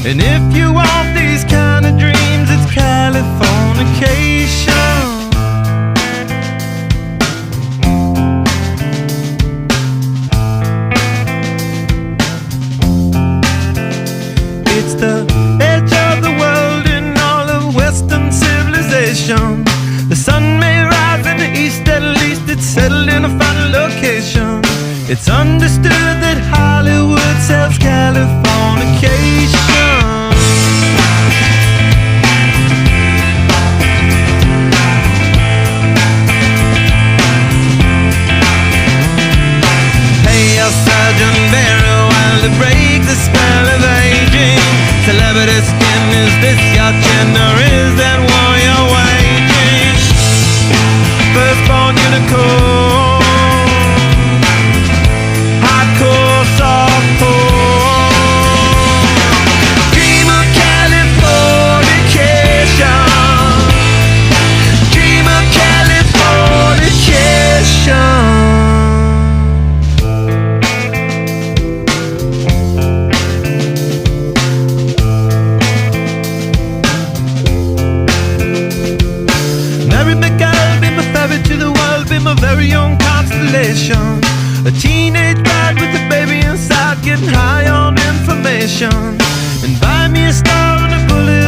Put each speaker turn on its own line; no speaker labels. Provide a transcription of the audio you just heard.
And if you want these kind of dreams, it's Californication. It's the edge of the world in all of Western civilization. The sun may rise in the east, at least it's settled in a final location. It's understood that Hollywood sells Californication. Pay your surgeon very well to break the spell of aging. Celebrity skin, is this your chin or is that war you're waging? Firstborn unicorn, hardcore softcore. Dream of Californication. Dream of Californication. Mary McGill, be my ferry to the world, be my very own constellation. A teenage bride with a baby inside, getting high on information. And buy me a star and a bullet